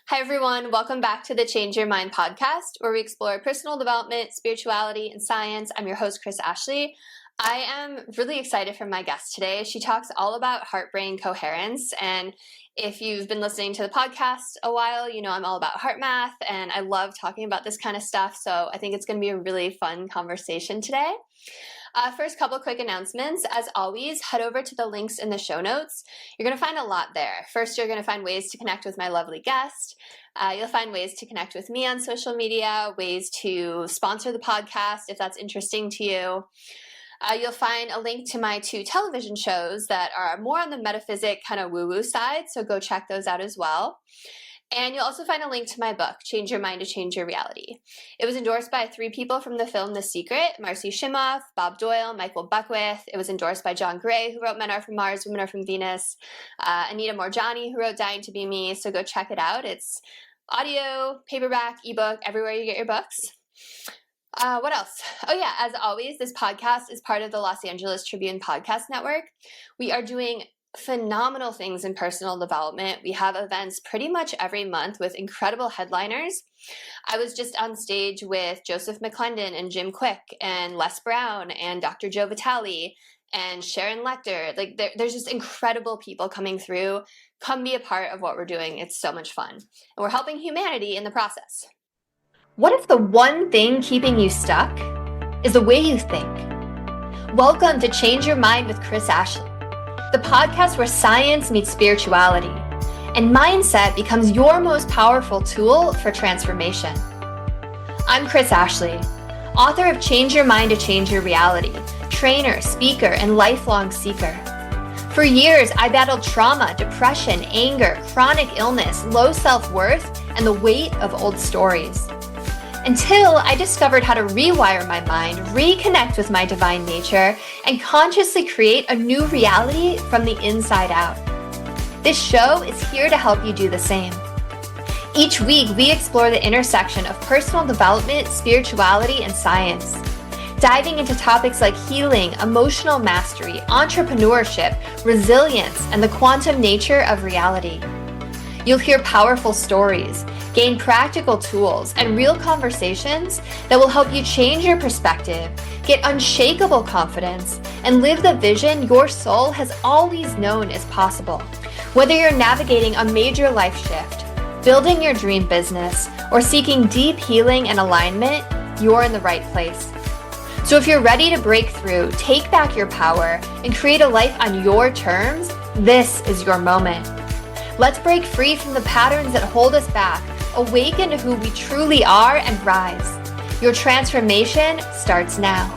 Hi, everyone. Welcome back to the Change Your Mind podcast, where we explore personal development, spirituality, and science. I'm your host, Chris Ashley. I am really excited for my guest today. She talks all about heart-brain coherence. And if you've been listening to the podcast a while, you know I'm all about heart math, and I love talking about this kind of stuff. So I think it's going to be a really fun conversation today. First, couple quick announcements. As always, head over to the links in the show notes. You're going to find a lot there. First, you're going to find ways to connect with my lovely guest. You'll find ways to connect with me on social media, ways to sponsor the podcast if that's interesting to you. You'll find a link to my 2 television shows that are more on the metaphysic kind of woo-woo side, so go check those out as well. And you'll also find a link to my book, Change Your Mind to Change Your Reality. It was endorsed by 3 people from the film The Secret: Marcy Shimoff, Bob Doyle, Michael Beckwith. It was endorsed by John Gray, who wrote Men Are From Mars, Women Are From Venus, Anita Morjani, who wrote Dying to Be Me. So go check it out. It's audio, paperback, ebook, everywhere you get your books. What else? Oh yeah, as always, this podcast is part of the Los Angeles Tribune Podcast Network. We are doing phenomenal things in personal development. We have events pretty much every month with incredible headliners. I was just on stage with Joseph McClendon and Jim Quick and Les Brown and Dr. Joe Vitale and Sharon Lecter. There's just incredible people coming through. Come be a part of what we're doing. It's so much fun. And we're helping humanity in the process. What if the one thing keeping you stuck is the way you think? Welcome to Change Your Mind with Chris Ashley, the podcast where science meets spirituality and mindset becomes your most powerful tool for transformation. I'm Chris Ashley, author of Change Your Mind to Change Your Reality, trainer, speaker, and lifelong seeker. For years, I battled trauma, depression, anger, chronic illness, low self-worth, and the weight of old stories. Until I discovered how to rewire my mind, reconnect with my divine nature, and consciously create a new reality from the inside out. This show is here to help you do the same. Each week, we explore the intersection of personal development, spirituality, and science, diving into topics like healing, emotional mastery, entrepreneurship, resilience, and the quantum nature of reality. You'll hear powerful stories, gain practical tools, and real conversations that will help you change your perspective, get unshakable confidence, and live the vision your soul has always known is possible. Whether you're navigating a major life shift, building your dream business, or seeking deep healing and alignment, you're in the right place. So if you're ready to break through, take back your power, and create a life on your terms, this is your moment. Let's break free from the patterns that hold us back, awaken to who we truly are, and rise. Your transformation starts now.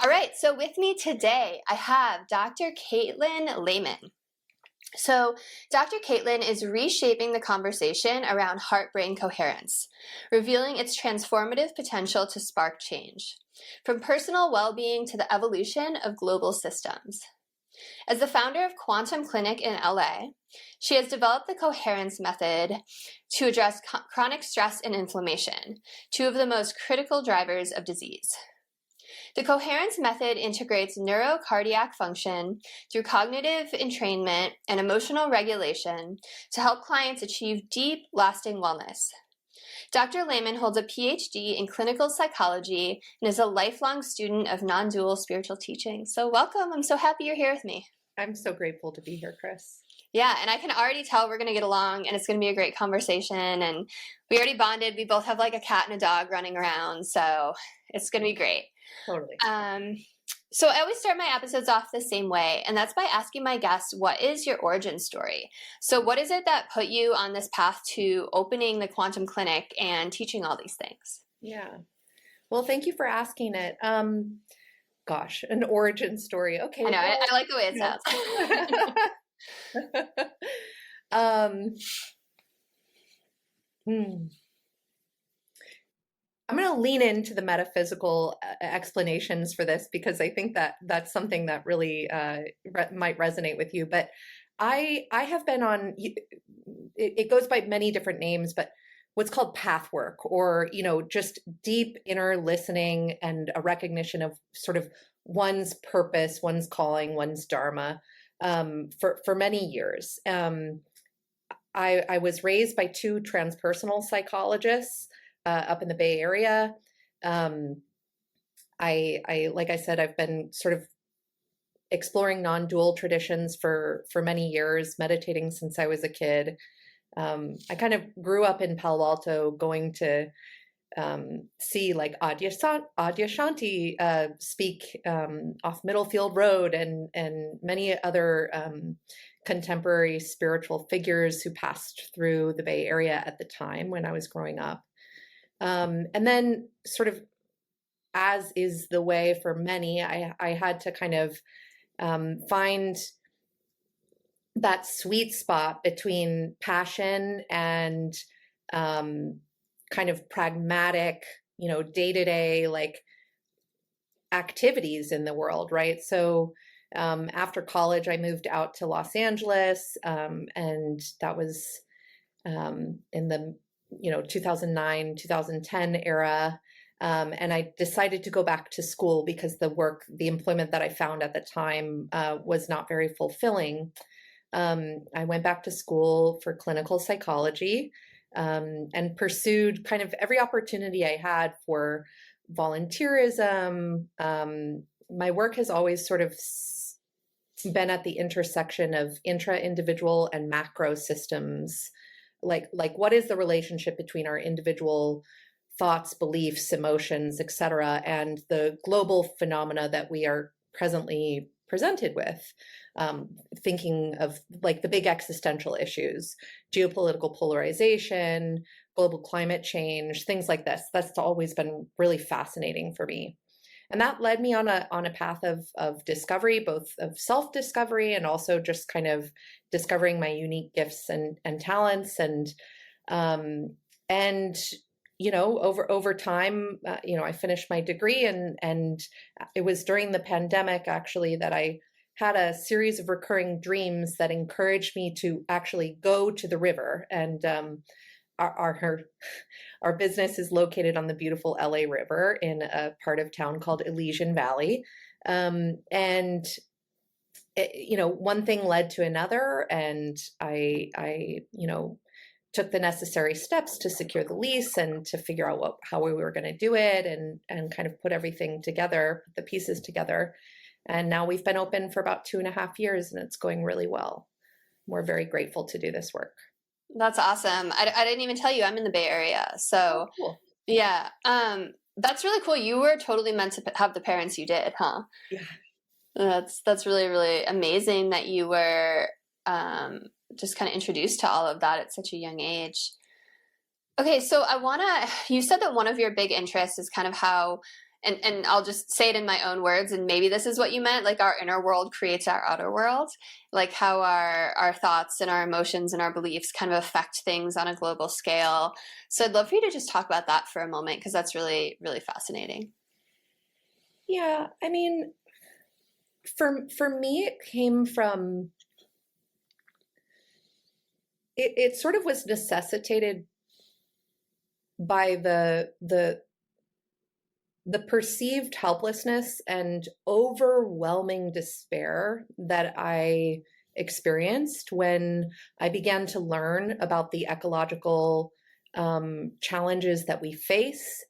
All right, so with me today, I have Dr. Katelyn Lehman. So Dr. Katelyn is reshaping the conversation around heart-brain coherence, revealing its transformative potential to spark change, from personal well-being to the evolution of global systems. As the founder of Quantum Clinic in LA, she has developed the Coherence Method to address chronic stress and inflammation, 2 of the most critical drivers of disease. The Coherence Method integrates neuro-cardiac function through cognitive entrainment and emotional regulation to help clients achieve deep, lasting wellness. Dr. Lehman holds a Ph.D. in clinical psychology and is a lifelong student of nondual spiritual teaching. So welcome. I'm so happy you're here with me. I'm so grateful to be here, Chris. Yeah, and I can already tell we're going to get along and it's going to be a great conversation. And we already bonded. We both have like a cat and a dog running around. So it's going to be great. Totally. So I always start my episodes off the same way, and that's by asking my guests, what is your origin story? So what is it that put you on this path to opening the Quantum Clinic and teaching all these things? Yeah. Well, thank you for asking it. Gosh, an origin story. Okay. I know. I like the way it sounds. I'm going to lean into the metaphysical explanations for this because I think that that's something that really might resonate with you. But I have been on, it goes by many different names, but what's called path work, or, just deep inner listening and a recognition of sort of one's purpose, one's calling, one's dharma for many years. I was raised by two transpersonal psychologists up in the Bay Area. Like I said, I've been sort of exploring non-dual traditions for many years, meditating since I was a kid. I kind of grew up in Palo Alto, going to see like Adyashanti speak off Middlefield Road, and many other contemporary spiritual figures who passed through the Bay Area at the time when I was growing up. And then sort of, as is the way for many, I had to kind of find that sweet spot between passion and kind of pragmatic, day-to-day like activities in the world, right? So after college, I moved out to Los Angeles, and that was in the 2009, 2010 era. And I decided to go back to school because the employment that I found at the time was not very fulfilling. I went back to school for clinical psychology, and pursued kind of every opportunity I had for volunteerism. My work has always sort of been at the intersection of intra-individual and macro systems. Like what is the relationship between our individual thoughts, beliefs, emotions, etc., and the global phenomena that we are presently presented with, thinking of like the big existential issues, geopolitical polarization, global climate change, things like this. That's always been really fascinating for me. And that led me on a path of discovery, both of self-discovery and also just kind of discovering my unique gifts and talents. And over time, I finished my degree, and it was during the pandemic actually that I had a series of recurring dreams that encouraged me to actually go to the river. And our business is located on the beautiful LA River in a part of town called Elysian Valley. And one thing led to another, and I took the necessary steps to secure the lease and to figure out how we were going to do it, and kind of put everything together, put the pieces together. And now we've been open for about 2.5 years, and it's going really well. We're very grateful to do this work. That's awesome. I didn't even tell you I'm in the Bay Area. So cool. Yeah, that's really cool. You were totally meant to have the parents you did, huh? Yeah. That's really, really amazing that you were just kind of introduced to all of that at such a young age. Okay, so you said that one of your big interests is kind of how, and I'll just say it in my own words, and maybe this is what you meant, like our inner world creates our outer world, like how our thoughts and our emotions and our beliefs kind of affect things on a global scale. So I'd love for you to just talk about that for a moment, because that's really, really fascinating. Yeah, I mean, for me, it came from, it sort of was necessitated by the perceived helplessness and overwhelming despair that I experienced when I began to learn about the ecological challenges that we face,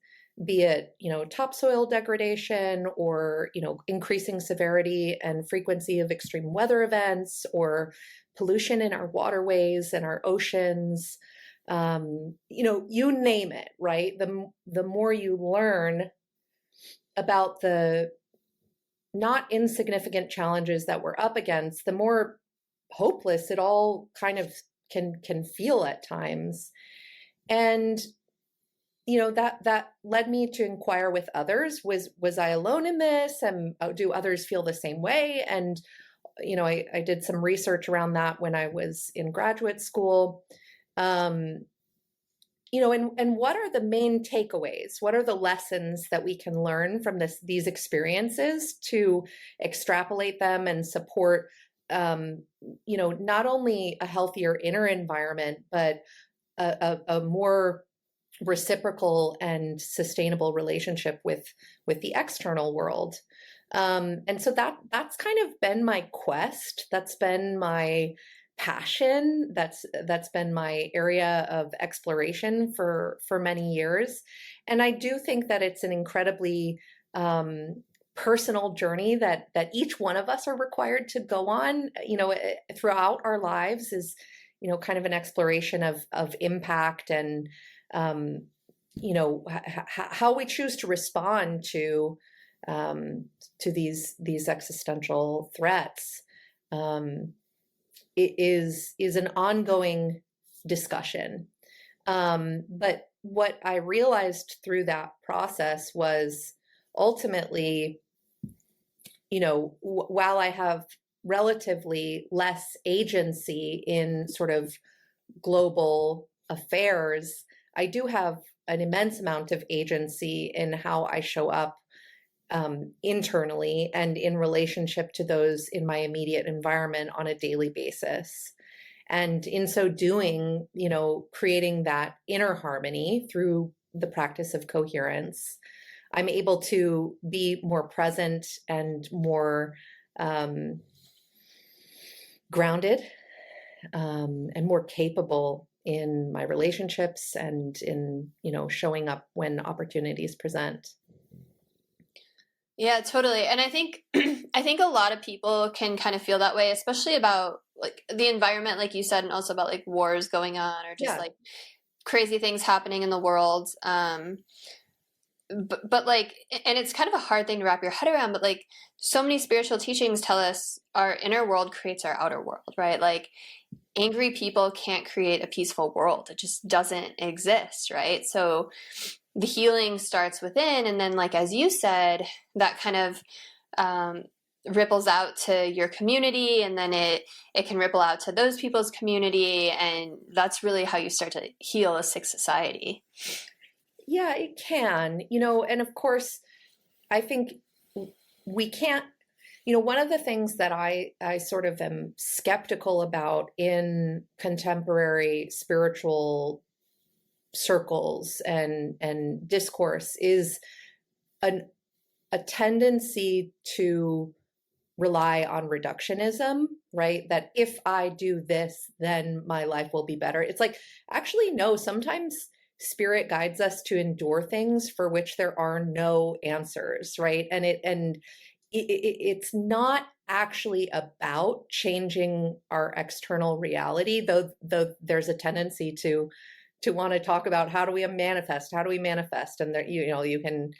be it, topsoil degradation, or, increasing severity and frequency of extreme weather events, or pollution in our waterways and our oceans. You name it, right? The more you learn about the not insignificant challenges that we're up against, the more hopeless it all kind of can feel at times. And that led me to inquire with others, was I alone in this, and do others feel the same way? And I did some research around that when I was in graduate school. And what are the main takeaways? What are the lessons that we can learn from these experiences to extrapolate them and support, not only a healthier inner environment, but a more reciprocal and sustainable relationship with the external world? And so that's kind of been my quest. That's been my passion. That's been my area of exploration for many years. And I do think that it's an incredibly personal journey that each one of us are required to go on, throughout our lives, is, kind of an exploration of impact and, how we choose to respond to these existential threats. It is an ongoing discussion. But what I realized through that process was ultimately, while I have relatively less agency in sort of global affairs, I do have an immense amount of agency in how I show up internally and in relationship to those in my immediate environment on a daily basis. And in so doing, creating that inner harmony through the practice of coherence, I'm able to be more present and more grounded and more capable in my relationships and in, showing up when opportunities present. Yeah, totally. And I think I think a lot of people can kind of feel that way, especially about like the environment, like you said, and also about like wars going on or just like crazy things happening in the world. But like, and it's kind of a hard thing to wrap your head around, but like so many spiritual teachings tell us our inner world creates our outer world, right? Like angry people can't create a peaceful world. It just doesn't exist, right? So the healing starts within, and then like as you said, that kind of ripples out to your community, and then it can ripple out to those people's community, and that's really how you start to heal a sick society. Yeah, it can, and of course, I think we can't, one of the things that I sort of am skeptical about in contemporary spiritual circles and discourse is a tendency to rely on reductionism, right? That if I do this, then my life will be better. It's like, actually, no, sometimes spirit guides us to endure things for which there are no answers, right? And it's not actually about changing our external reality, though there's a tendency to want to talk about how do we manifest, and there, you can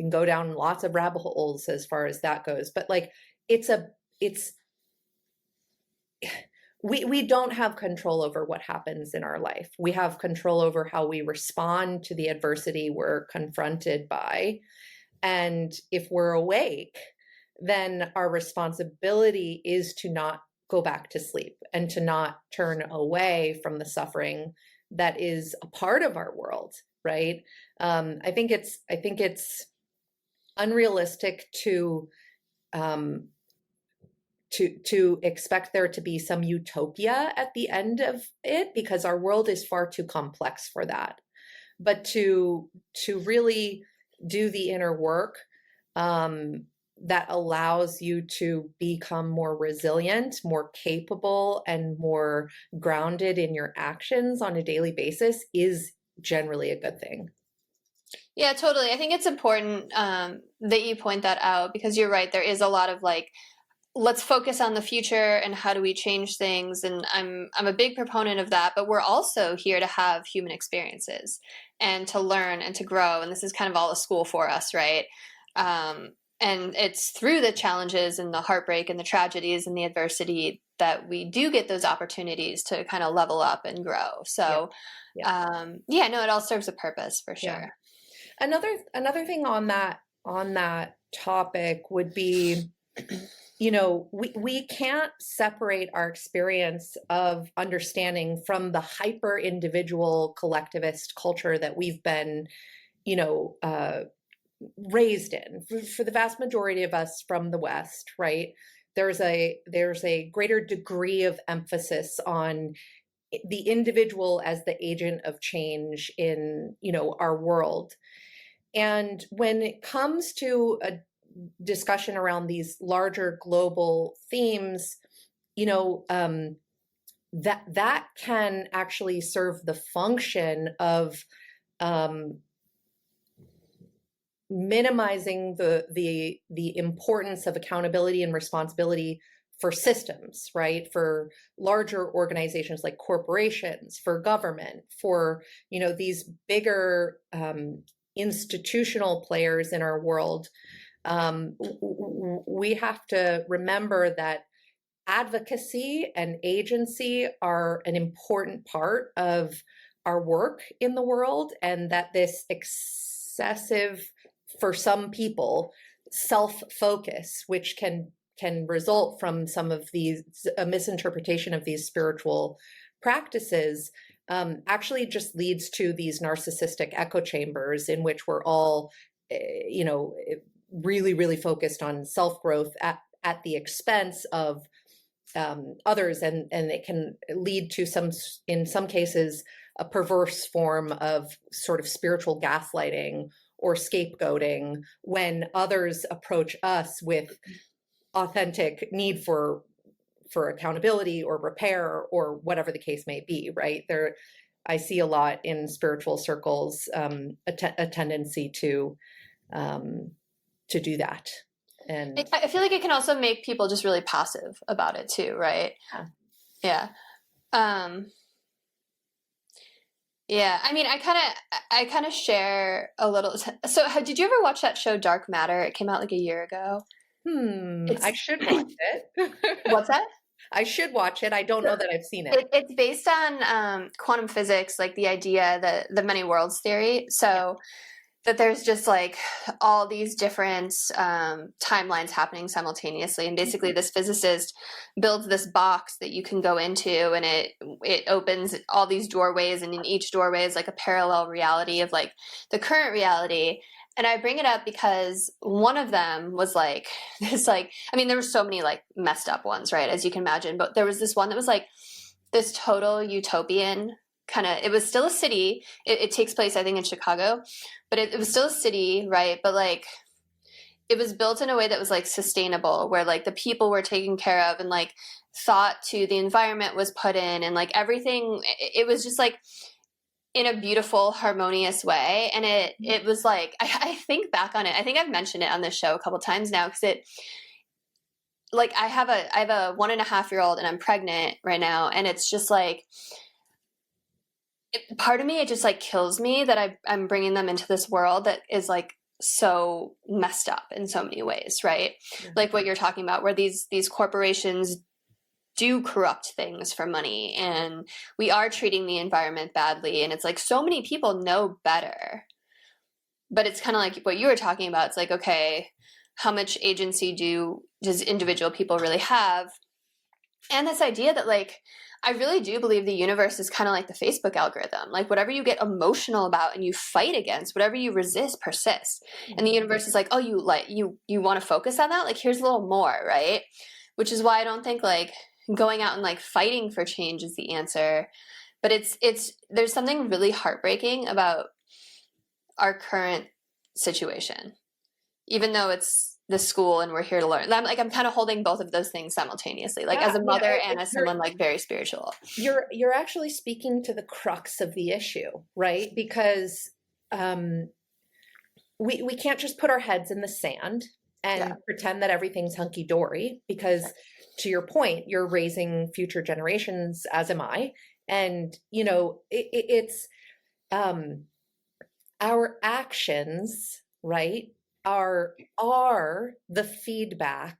go down lots of rabbit holes as far as that goes. But like, we don't have control over what happens in our life. We have control over how we respond to the adversity we're confronted by. And if we're awake, then our responsibility is to not go back to sleep and to not turn away from the suffering that is a part of our world, right? I think it's unrealistic to expect there to be some utopia at the end of it, because our world is far too complex for that. But to really do the inner work that allows you to become more resilient, more capable, and more grounded in your actions on a daily basis is generally a good thing. Yeah, totally. I think it's important that you point that out, because you're right. There is a lot of like, let's focus on the future and how do we change things. And I'm a big proponent of that, but we're also here to have human experiences and to learn and to grow. And this is kind of all a school for us, right? And it's through the challenges and the heartbreak and the tragedies and the adversity that we do get those opportunities to kind of level up and grow. So, no, it all serves a purpose for sure. Yeah. Another thing on that topic would be, we can't separate our experience of understanding from the hyper individual collectivist culture that we've been, raised in for the vast majority of us from the West, right? There's a greater degree of emphasis on the individual as the agent of change in, our world. And when it comes to discussion around these larger global themes, you know, that can actually serve the function of minimizing the importance of accountability and responsibility for systems, right? For larger organizations like corporations, for government, for, you know, these bigger institutional players in our world. We have to remember that advocacy and agency are an important part of our work in the world, and that this excessive, for some people, self-focus, which can result from some of these, a misinterpretation of these spiritual practices, actually just leads to these narcissistic echo chambers in which we're all, you know, really, really focused on self-growth at the expense of others, and it can lead to in some cases, a perverse form of sort of spiritual gaslighting or scapegoating when others approach us with authentic need for accountability or repair or whatever the case may be, right? I see a lot in spiritual circles, a tendency to do that. And I feel like it can also make people just really passive about it too, right? Yeah. Yeah. I mean, I kind of share a little. So, did you ever watch that show Dark Matter? It came out like a year ago. I should watch it. What's that? I should watch it. I don't know that I've seen it. It's based on quantum physics, like the idea that the many worlds theory. So that there's just like all these different timelines happening simultaneously, and basically this physicist builds this box that you can go into, and it opens all these doorways, and in each doorway is like a parallel reality of like the current reality. And I bring it up because one of them was like this, like, I mean, there were so many like messed up ones, right, as you can imagine, but there was this one that was like this total utopian kind of, it was still a city. It takes place, I think, in Chicago, but it was still a city, right? But like, it was built in a way that was like sustainable, where like the people were taken care of, and like thought to the environment was put in, and like everything, it was just like in a beautiful, harmonious way. And it was like, I think back on it, I think I've mentioned it on this show a couple times now, because like I have a 1.5-year-old and I'm pregnant right now, and it's just like, part of me, it just like kills me that I'm bringing them into this world that is like so messed up in so many ways, right? Mm-hmm. Like what you're talking about, where these corporations do corrupt things for money, and we are treating the environment badly, and it's like so many people know better, but it's kind of like what you were talking about. It's like, okay, how much agency does individual people really have? And this idea that like, I really do believe the universe is kind of like the Facebook algorithm. Like whatever you get emotional about and you fight against, whatever you resist persists. And the universe is like, oh, you want to focus on that? Like, here's a little more, right? Which is why I don't think like going out and like fighting for change is the answer. But there's something really heartbreaking about our current situation, even though it's the school and we're here to learn. I'm kind of holding both of those things simultaneously, like as a mother and as someone like very spiritual. You're actually speaking to the crux of the issue, right? Because we can't just put our heads in the sand and pretend that everything's hunky-dory, because to your point, you're raising future generations, as am I. And, you know, it's our actions, right, are the feedback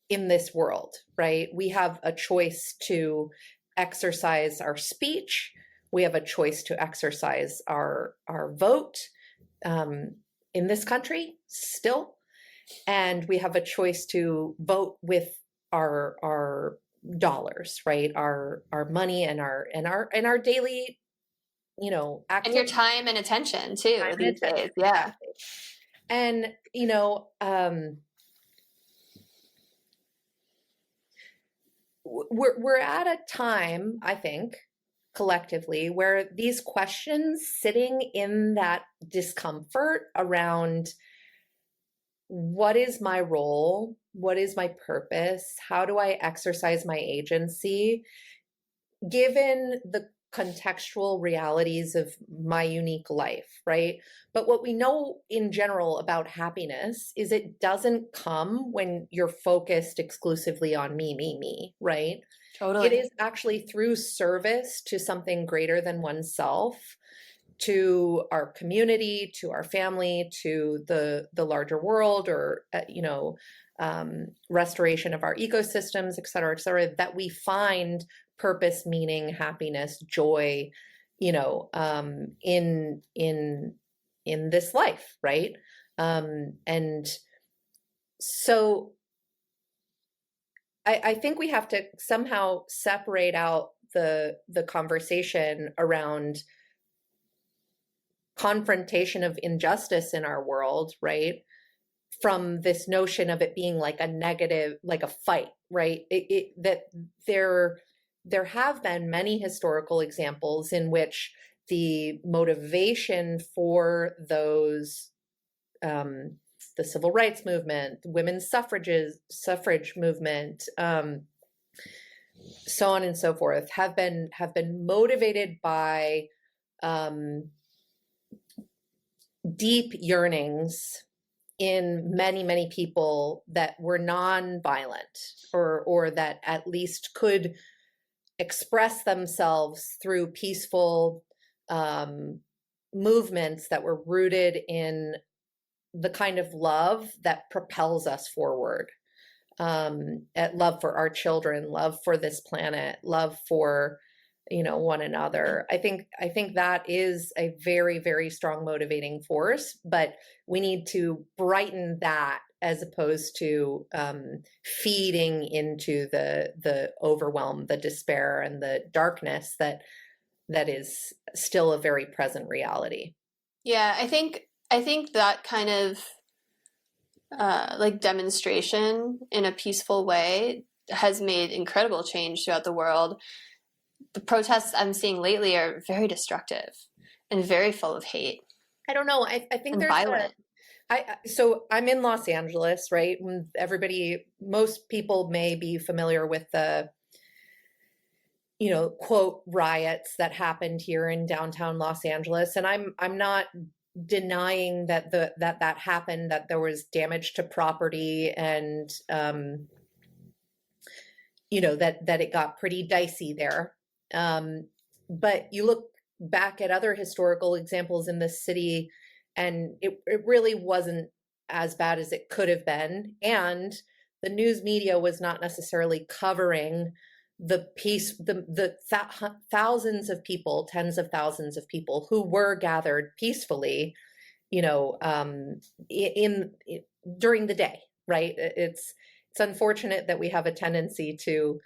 in this world, right? We have a choice to exercise our speech. We have a choice to exercise our vote in this country still. And we have a choice to vote with our dollars, right? Our money and our daily, you know, and your time and attention too these days. Yeah. And, you know, we're at a time, I think, collectively, where these questions, sitting in that discomfort around what is my role? What is my purpose? How do I exercise my agency given the contextual realities of my unique life, right? But what we know in general about happiness is it doesn't come when you're focused exclusively on me, right? Totally. It is actually through service to something greater than oneself, to our community, to our family, to the larger world, or restoration of our ecosystems, et cetera, that we find purpose, meaning, happiness, joy, in this life, right? And so I think we have to somehow separate out the conversation around confrontation of injustice in our world, right? From this notion of it being like a negative, like a fight, right? That there have been many historical examples in which the motivation for those, the civil rights movement, women's suffrage movement, so on and so forth, have been motivated by deep yearnings in many people that were non-violent, or that at least could express themselves through peaceful movements that were rooted in the kind of love that propels us forward. At love for our children, love for this planet, love for one another. I think that is a very, very strong motivating force, but we need to brighten that as opposed to feeding into the overwhelm, the despair, and the darkness that is still a very present reality. Yeah, I think that kind of like demonstration in a peaceful way has made incredible change throughout the world. The protests I'm seeing lately are very destructive and very full of hate. I don't know. I think and there's violent. So I'm in Los Angeles, right? Most people may be familiar with the, quote, riots that happened here in downtown Los Angeles. And I'm not denying that that happened, that there was damage to property, and, that it got pretty dicey there. But you look back at other historical examples in this city, and it really wasn't as bad as it could have been. And the news media was not necessarily covering the thousands of people, tens of thousands of people who were gathered peacefully, during the day, right? It's unfortunate that we have a tendency to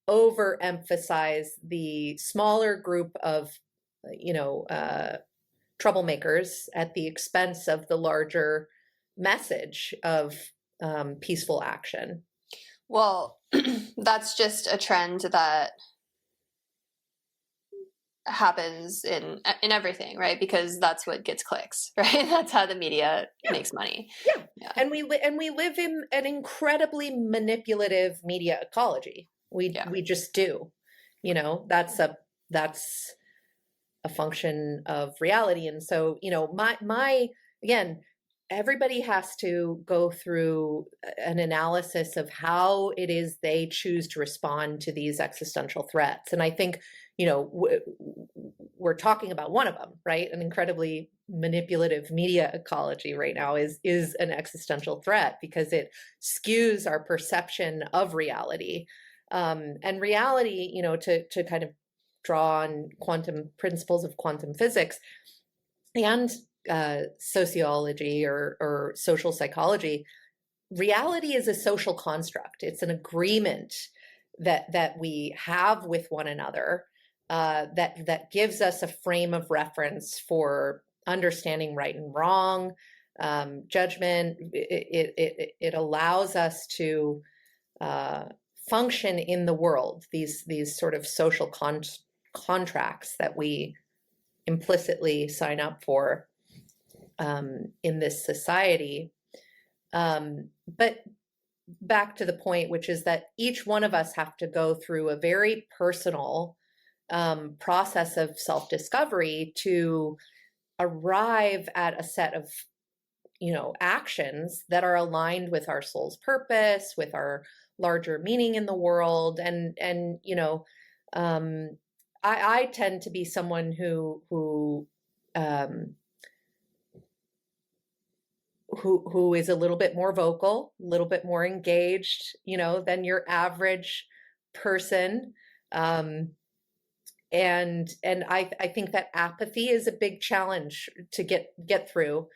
overemphasize the smaller group of, troublemakers at the expense of the larger message of peaceful action. Well, that's just a trend that happens in everything, right? Because that's what gets clicks, right? That's how the media makes money. Yeah. And we live in an incredibly manipulative media ecology. We just do. That's a function of reality. And so, my again, everybody has to go through an analysis of how it is they choose to respond to these existential threats. And I think, we're talking about one of them, right? An incredibly manipulative media ecology right now is an existential threat, because it skews our perception of reality. And reality, to kind of draw on quantum principles of quantum physics and sociology or social psychology, reality is a social construct. It's an agreement that we have with one another, that gives us a frame of reference for understanding right and wrong, judgment. It allows us to function in the world, these sort of social contracts that we implicitly sign up for in this society. But back to the point, which is that each one of us have to go through a very personal process of self-discovery to arrive at a set of, actions that are aligned with our soul's purpose, with our larger meaning in the world. And I tend to be someone um, who is a little bit more vocal, a little bit more engaged, than your average person. And I think that apathy is a big challenge to get through,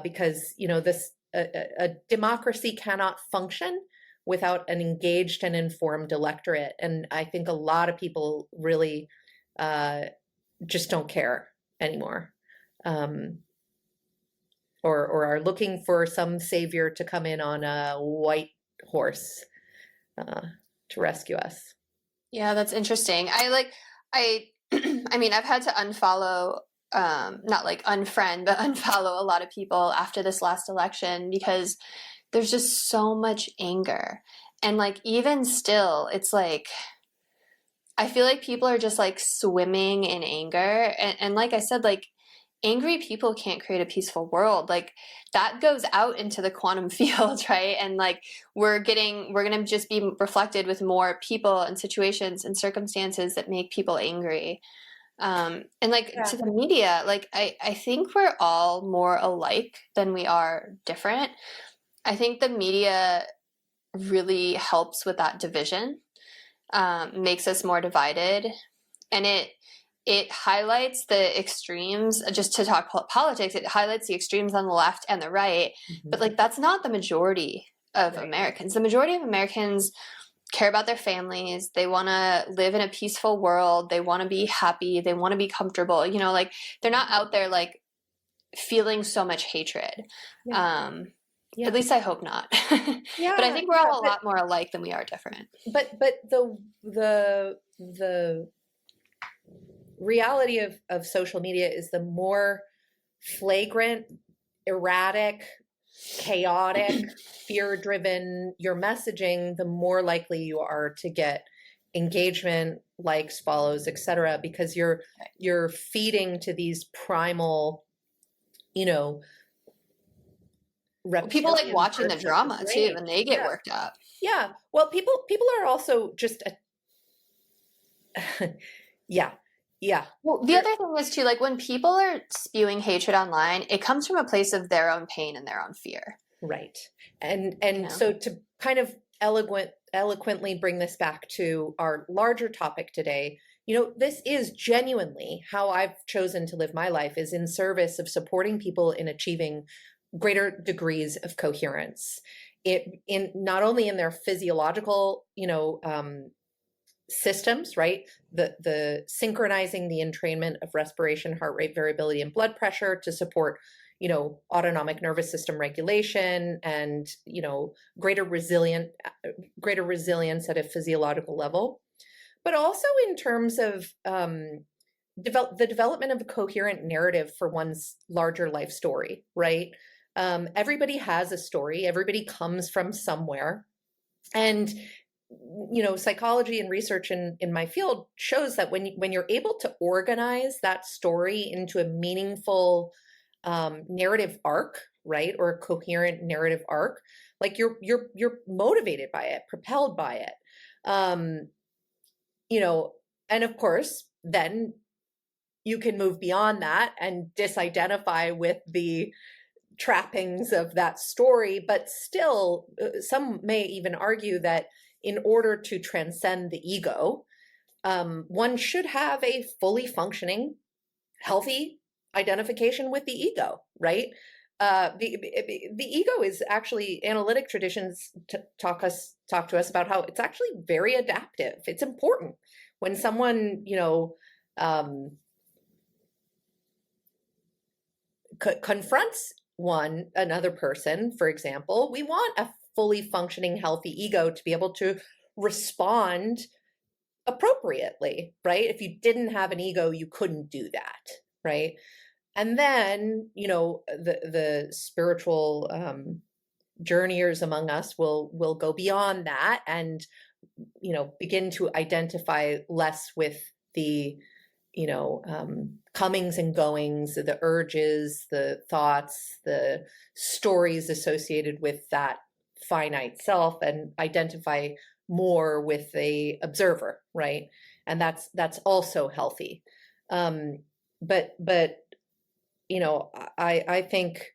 because this a democracy cannot function without an engaged and informed electorate. And I think a lot of people really just don't care anymore, or are looking for some savior to come in on a white horse to rescue us. Yeah, that's interesting. I mean, I've had to unfollow, not like unfriend, but unfollow a lot of people after this last election because there's just so much anger. And like, even still, it's like, I feel like people are just like swimming in anger. And like I said, like, angry people can't create a peaceful world. Like, that goes out into the quantum field, right? And like, we're going to just be reflected with more people and situations and circumstances that make people angry. And like, Yeah. to the media, like, I think we're all more alike than we are different. I think the media really helps with that division, makes us more divided, and it highlights the extremes. Just to talk politics, it highlights the extremes on the left and the right. Mm-hmm. But like, that's not the majority of Right. Americans. The majority of Americans care about their families. They want to live in a peaceful world. They want to be happy. They want to be comfortable. Like, they're not out there like feeling so much hatred. Yeah. Yeah. At least I hope not. Yeah, But I think we're all a lot more alike than we are different. But the reality of social media is the more flagrant, erratic, chaotic, fear-driven your messaging, the more likely you are to get engagement, likes, follows, etc., because you're feeding to these primal, People like watching the parts of drama brain. too, and they get worked up. Yeah. Well, people are also just yeah. Well, the other thing is too, like, when people are spewing hatred online, it comes from a place of their own pain and their own fear. Right. And so to kind of eloquently bring this back to our larger topic today, this is genuinely how I've chosen to live my life, is in service of supporting people in achieving greater degrees of coherence. In not only in their physiological, systems, right? The synchronizing the entrainment of respiration, heart rate variability, and blood pressure to support, autonomic nervous system regulation and, greater resilience at a physiological level, but also in terms of the development of a coherent narrative for one's larger life story, right? Everybody has a story. Everybody comes from somewhere. And psychology and research in my field shows that when you're able to organize that story into a meaningful narrative arc, right, or a coherent narrative arc, like you're motivated by it, propelled by it, and of course, then you can move beyond that and disidentify with the trappings of that story. But still, some may even argue that in order to transcend the ego, one should have a fully functioning, healthy identification with the ego, right? The ego is actually, analytic traditions talk to us about how it's actually very adaptive. It's important when someone, confronts another person, for example, we want a fully functioning, healthy ego to be able to respond appropriately, right? If you didn't have an ego, you couldn't do that, right? And then, the spiritual journeyers among us will go beyond that and, begin to identify less with the, comings and goings, the urges, the thoughts, the stories associated with that finite self, and identify more with the observer, right? And that's also healthy. But I think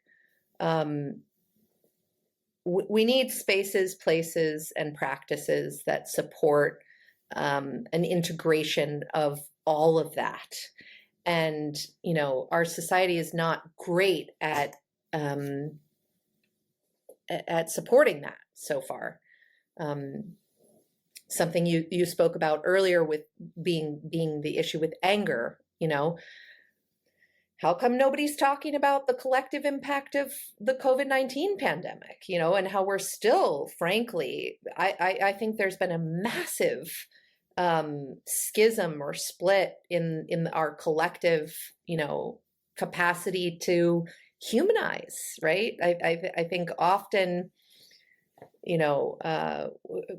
we need spaces, places, and practices that support an integration of all of that. And our society is not great at supporting that so far. Something you spoke about earlier with being the issue with anger, how come nobody's talking about the collective impact of the COVID-19 pandemic, and how we're still, frankly, I think there's been a massive schism or split in our collective, capacity to humanize, right? I think often,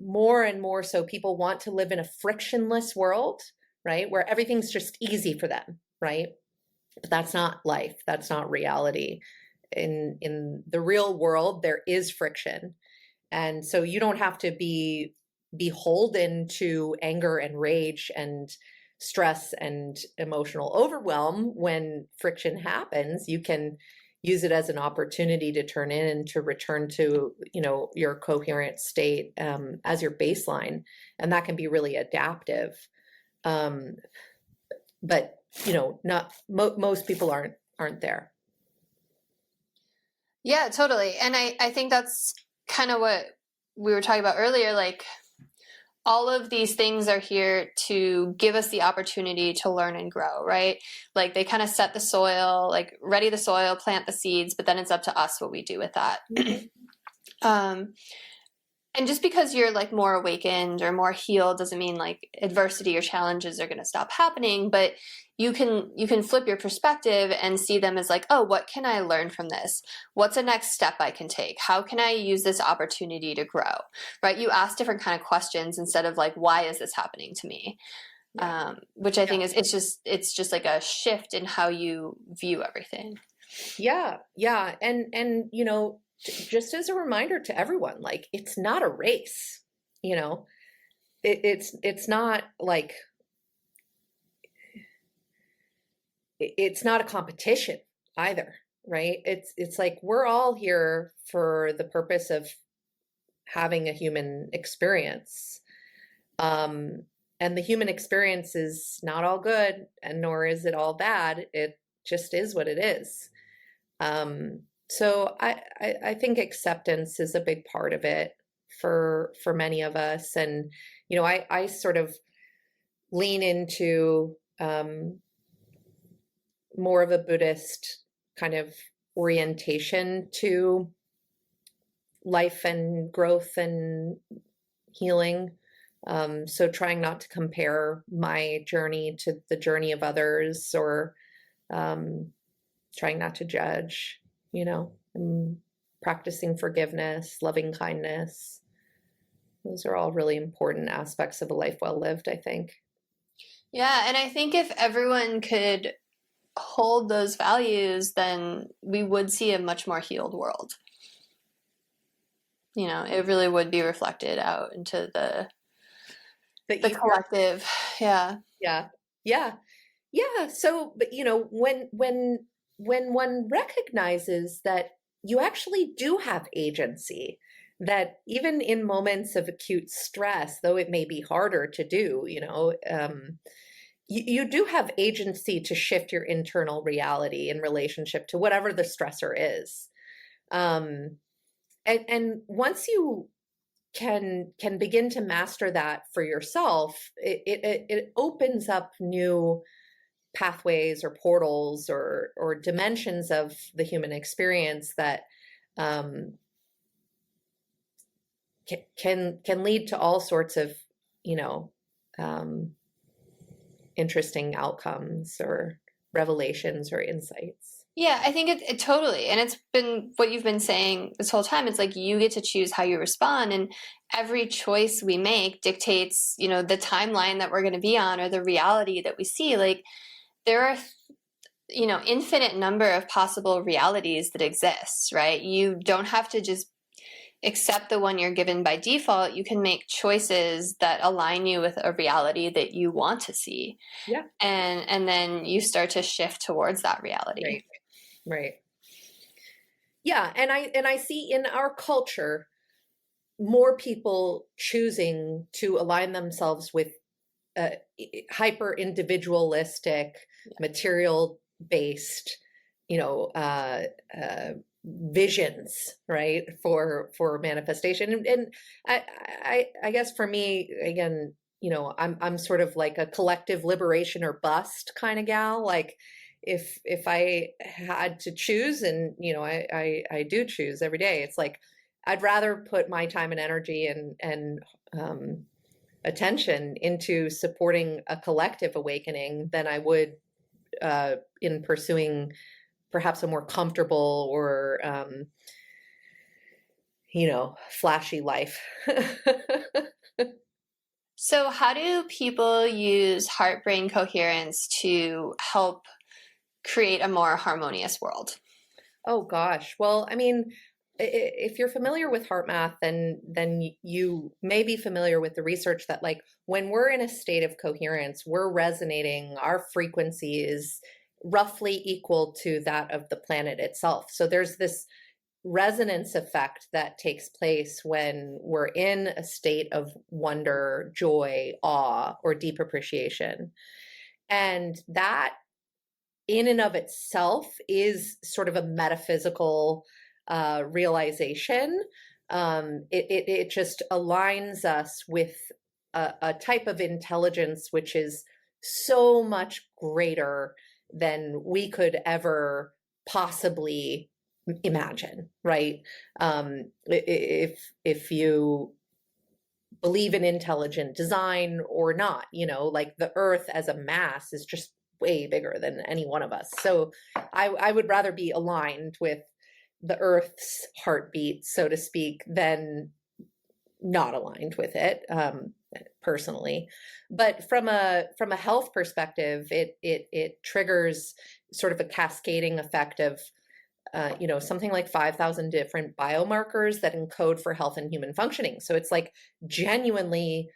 more and more so people want to live in a frictionless world, right? Where everything's just easy for them, right? But that's not life. That's not reality. In the real world, there is friction. And so you don't have to be beholden to anger and rage and stress and emotional overwhelm when friction happens. You can use it as an opportunity to turn in and to return to, your coherent state as your baseline. And that can be really adaptive. But not most people aren't there. Yeah, totally. And I think that's kind of what we were talking about earlier. Like, all of these things are here to give us the opportunity to learn and grow, right? Like, they kind of set the soil, like ready the soil, plant the seeds, but then it's up to us what we do with that. And just because you're like more awakened or more healed doesn't mean like adversity or challenges are going to stop happening, but you can flip your perspective and see them as like, oh, what can I learn from this? What's a next step I can take? How can I use this opportunity to grow? Right? You ask different kind of questions instead of like, why is this happening to me? Yeah. Which I think is it's just like a shift in how you view everything. Yeah. And just as a reminder to everyone, like, it's not a race, it's not like, it's not a competition either, right? It's like, we're all here for the purpose of having a human experience. And the human experience is not all good, and nor is it all bad. It just is what it is. So I think acceptance is a big part of it for many of us. And, I sort of lean into more of a Buddhist kind of orientation to life and growth and healing. So trying not to compare my journey to the journey of others, or trying not to judge, and practicing forgiveness, loving kindness. Those are all really important aspects of a life well lived, I think. Yeah, and I think if everyone could hold those values, then we would see a much more healed world. It really would be reflected out into the collective. Yeah. So, but when one recognizes that you actually do have agency, that even in moments of acute stress, though it may be harder to do, you do have agency to shift your internal reality in relationship to whatever the stressor is. And once you can begin to master that for yourself, it opens up new pathways or portals or dimensions of the human experience that can lead to all sorts of interesting outcomes or revelations or insights. Yeah, I think it totally, and it's been what you've been saying this whole time. It's like you get to choose how you respond, and every choice we make dictates, the timeline that we're going to be on or the reality that we see. Like there are, infinite number of possible realities that exist, right? You don't have to just accept the one you're given by default. You can make choices that align you with a reality that you want to see. Yeah. And then you start to shift towards that reality. Right. Right. Yeah, and I see in our culture more people choosing to align themselves with hyper individualistic, material based, you know, visions, right, for manifestation. And I guess for me, again, I'm sort of like a collective liberation or bust kind of gal. Like if I had to choose, and I do choose every day, it's like I'd rather put my time and energy and attention into supporting a collective awakening than I would in pursuing perhaps a more comfortable or flashy life. So how do people use heart-brain coherence to help create a more harmonious world? Oh gosh. Well, I mean, if you're familiar with heart math, then you may be familiar with the research that, like, when we're in a state of coherence, we're resonating, our frequency is roughly equal to that of the planet itself. So there's this resonance effect that takes place when we're in a state of wonder, joy, awe, or deep appreciation. And that in and of itself is sort of a metaphysical realization. It just aligns us with a type of intelligence which is so much greater than we could ever possibly imagine, right? If you believe in intelligent design or not, like the earth as a mass is just way bigger than any one of us. So I would rather be aligned with the earth's heartbeat, so to speak, than not aligned with it, personally. But from a health perspective, it triggers sort of a cascading effect of something like 5,000 different biomarkers that encode for health and human functioning. So it's like genuinely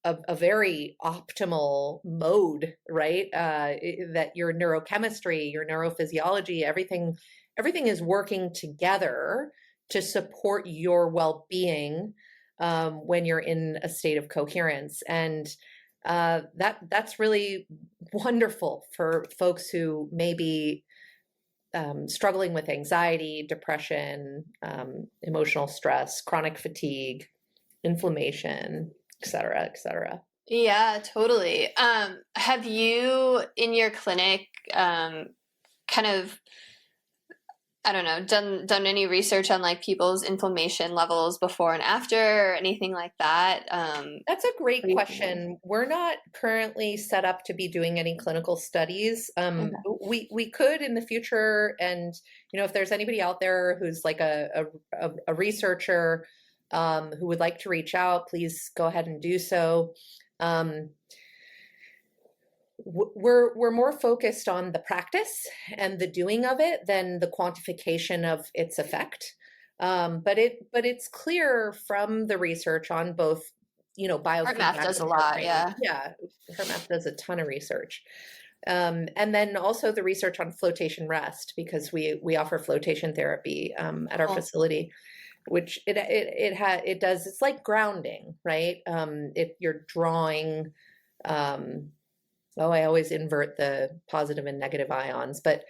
a very optimal mode, right? That your neurochemistry, your neurophysiology, everything is working together to support your well-being when you're in a state of coherence. And that's really wonderful for folks who may be struggling with anxiety, depression, emotional stress, chronic fatigue, inflammation, et cetera, et cetera. Yeah, totally. Have you in your clinic kind of, I don't know, done any research on like people's inflammation levels before and after or anything like that? That's a great question. We're not currently set up to be doing any clinical studies. Okay. We could in the future, and if there's anybody out there who's like a researcher who would like to reach out, please go ahead and do so. We're more focused on the practice and the doing of it than the quantification of its effect. But it's clear from the research on both, biofeedback. HeartMath does a lot, yeah. Yeah, HeartMath does a ton of research. And then also the research on flotation rest, because we offer flotation therapy at our facility, which it does. It's like grounding, right? You're drawing. I always invert the positive and negative ions, but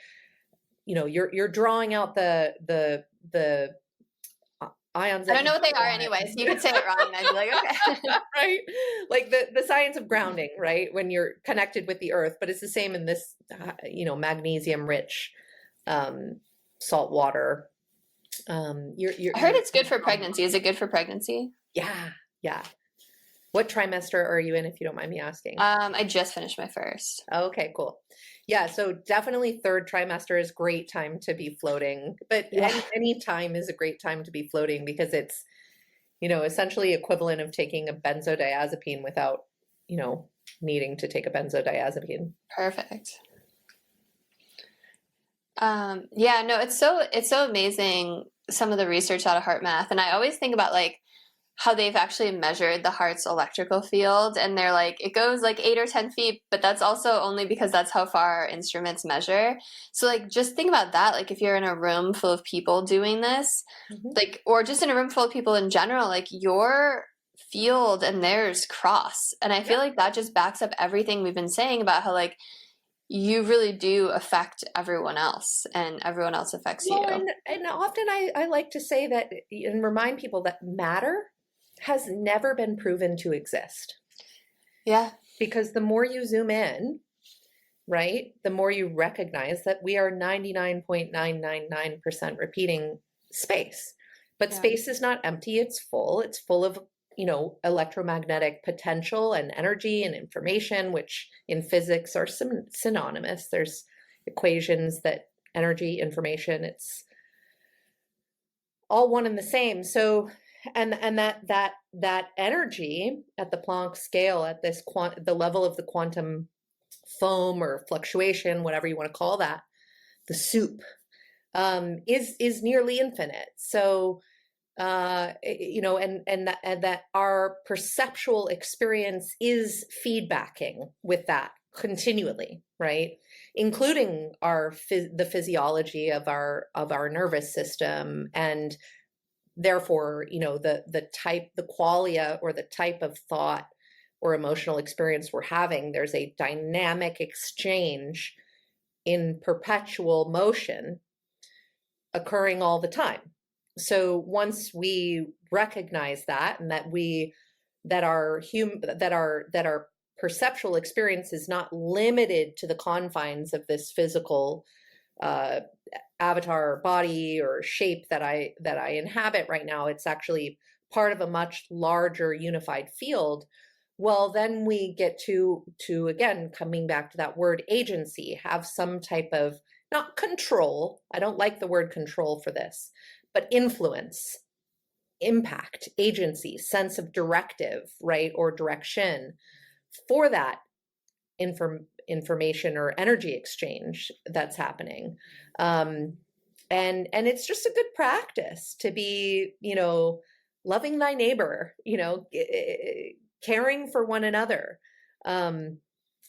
you're drawing out the ions. I don't know what they are anyway, so you could say it wrong and I'd be like, okay. Right? Like the science of grounding, right? When you're connected with the earth, but it's the same in this, magnesium rich salt water. I heard it's good for pregnancy. Is it good for pregnancy? Yeah. What trimester are you in, if you don't mind me asking? I just finished my first. Okay, cool. Yeah, so definitely third trimester is great time to be floating, but Yeah. any time is a great time to be floating because it's, essentially equivalent of taking a benzodiazepine without, needing to take a benzodiazepine. Perfect. Yeah, no, it's so amazing some of the research out of heart math. And I always think about like how they've actually measured the heart's electrical field, and they're like it goes like 8 or 10 feet, but that's also only because that's how far our instruments measure. So like just think about that, like if you're in a room full of people doing this, Mhm. like, or just in a room full of people in general, like your field and theirs cross. And I feel like that just backs up everything we've been saying about how like you really do affect everyone else and everyone else affects Well, you. and often I like to say that and remind people that matter has never been proven to exist. Yeah. Because the more you zoom in, right, the more you recognize that we are 99.999% repeating space. But Yeah. space is not empty, it's full. It's full of, electromagnetic potential and energy and information, which in physics are synonymous. There's equations that energy, information, it's all one and the same. So, and that energy at the Planck scale, at this the level of the quantum foam or fluctuation, whatever you want to call that, the soup, is nearly infinite. So, and that our perceptual experience is feedbacking with that continually, right? Including the physiology of our nervous system, and therefore, the qualia or the type of thought or emotional experience we're having. There's a dynamic exchange in perpetual motion occurring all the time. So once we recognize that, and that our perceptual experience is not limited to the confines of this physical avatar body or shape that I inhabit right now, it's actually part of a much larger unified field. Well, then we get to again, coming back to that word agency, have some type of, not control, I don't like the word control for this, but influence, impact, agency, sense of directive, right, or direction for that information or energy exchange that's happening. And it's just a good practice to be, loving thy neighbor, caring for one another. And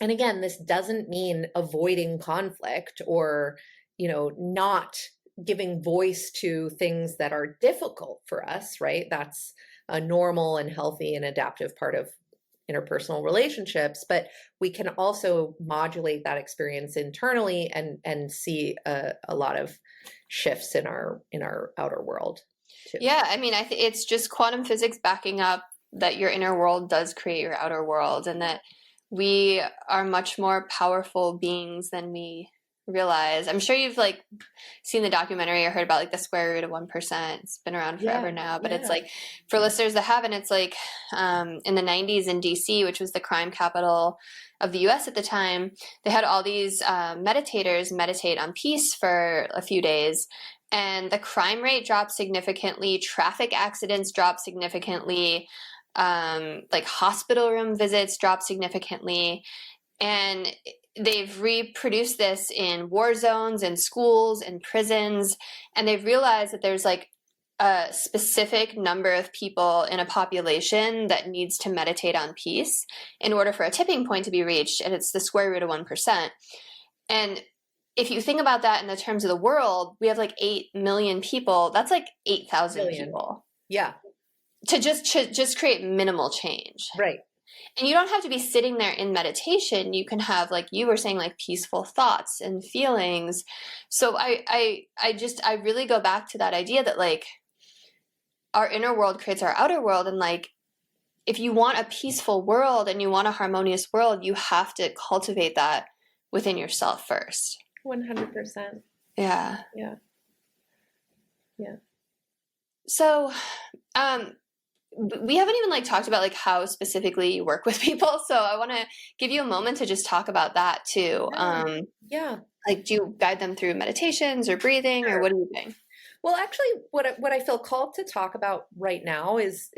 again, this doesn't mean avoiding conflict or, not giving voice to things that are difficult for us, right? That's a normal and healthy and adaptive part of interpersonal relationships, but we can also modulate that experience internally and see a lot of shifts in our outer world too. Yeah, I mean, it's just quantum physics backing up that your inner world does create your outer world, and that we are much more powerful beings than we realize. I'm sure you've like seen the documentary or heard about like the square root of 1%. It's been around forever now, but it's like, for listeners that haven't, it's like in the 90s in DC, which was the crime capital of the US at the time, they had all these meditators meditate on peace for a few days, and the crime rate dropped significantly, traffic accidents dropped significantly, like hospital room visits dropped significantly. And they've reproduced this in war zones and schools and prisons, and they've realized that there's like a specific number of people in a population that needs to meditate on peace in order for a tipping point to be reached, and it's the square root of 1%. And if you think about that in the terms of the world, we have like 8 million people. That's like 8,000 people. Yeah. To just create minimal change. Right. And you don't have to be sitting there in meditation. You can have, like you were saying, like peaceful thoughts and feelings. So I really go back to that idea that like our inner world creates our outer world. And like, if you want a peaceful world and you want a harmonious world, you have to cultivate that within yourself first. 100%. Yeah. Yeah. Yeah. So, we haven't even like talked about like how specifically you work with people. So I want to give you a moment to just talk about that too. Yeah. Like, do you guide them through meditations or breathing, or Sure. what are you doing? Well, actually, what I feel called to talk about right now is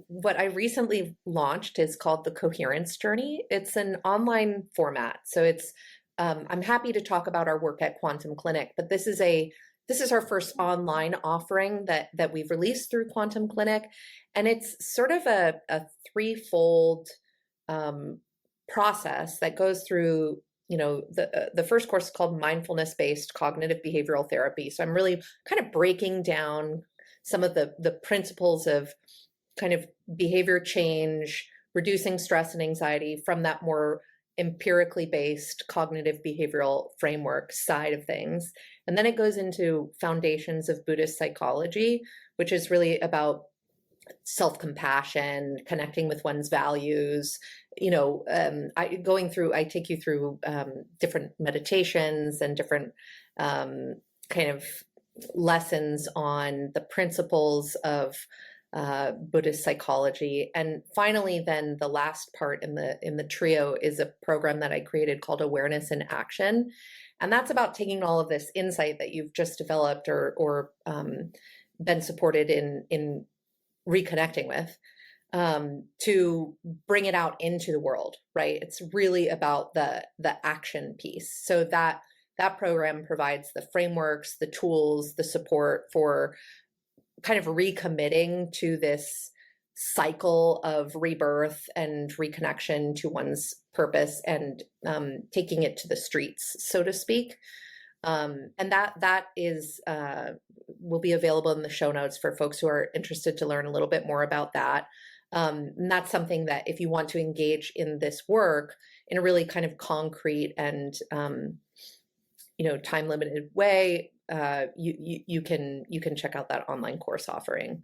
what I recently launched is called the Coherence Journey. It's an online format, so it's I'm happy to talk about our work at Quantum Clinic, but this is our first online offering that we've released through Quantum Clinic, and it's sort of a threefold process that goes through, the first course is called mindfulness-based cognitive behavioral therapy. So I'm really kind of breaking down some of the principles of kind of behavior change, reducing stress and anxiety from that more empirically based cognitive behavioral framework side of things. And then it goes into foundations of Buddhist psychology, which is really about self-compassion, connecting with one's values. I take you through different meditations and different kind of lessons on the principles of Buddhist psychology. And finally, then the last part in the trio is a program that I created called Awareness in Action. And that's about taking all of this insight that you've just developed or been supported in reconnecting with, to bring it out into the world, right? It's really about the action piece. So that program provides the frameworks, the tools, the support for kind of recommitting to this cycle of rebirth and reconnection to one's purpose, and taking it to the streets, so to speak. And that is will be available in the show notes for folks who are interested to learn a little bit more about that. And that's something that if you want to engage in this work in a really kind of concrete and time limited way, you can check out that online course offering.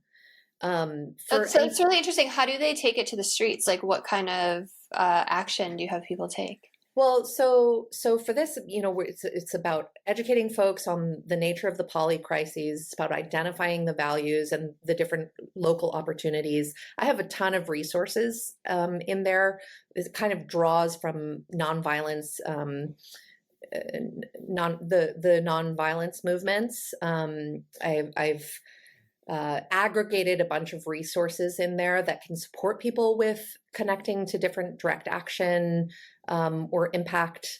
That's really interesting. How do they take it to the streets? Like, what kind of action do you have people take? Well, so for this, it's about educating folks on the nature of the poly crises. It's about identifying the values and the different local opportunities. I have a ton of resources in there. It kind of draws from nonviolence, the nonviolence movements. I've aggregated a bunch of resources in there that can support people with connecting to different direct action or impact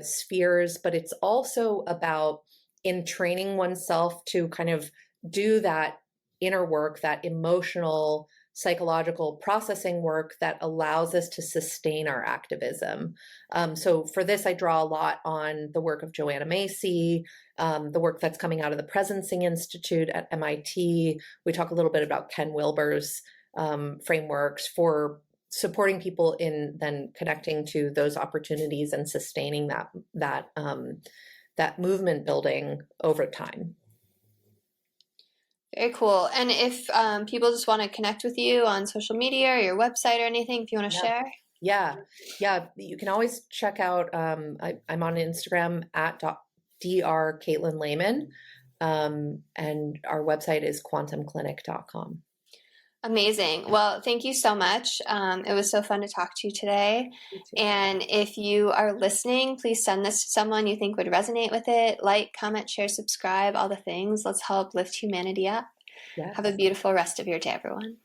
spheres, but it's also about entraining oneself to kind of do that inner work, that emotional, psychological processing work that allows us to sustain our activism. So for this, I draw a lot on the work of Joanna Macy, the work that's coming out of the Presencing Institute at MIT. We talk a little bit about Ken Wilber's frameworks for supporting people in then connecting to those opportunities and sustaining that movement building over time. Very cool. And if people just want to connect with you on social media or your website or anything, if you want to share? Yeah. You can always check out, I'm on Instagram at Dr. Katelyn Lehman, and our website is quantumclinic.com. Amazing. Well, thank you so much. It was so fun to talk to you today. And if you are listening, please send this to someone you think would resonate with it. Like, comment, share, subscribe, all the things. Let's help lift humanity up. Yes. Have a beautiful rest of your day, everyone.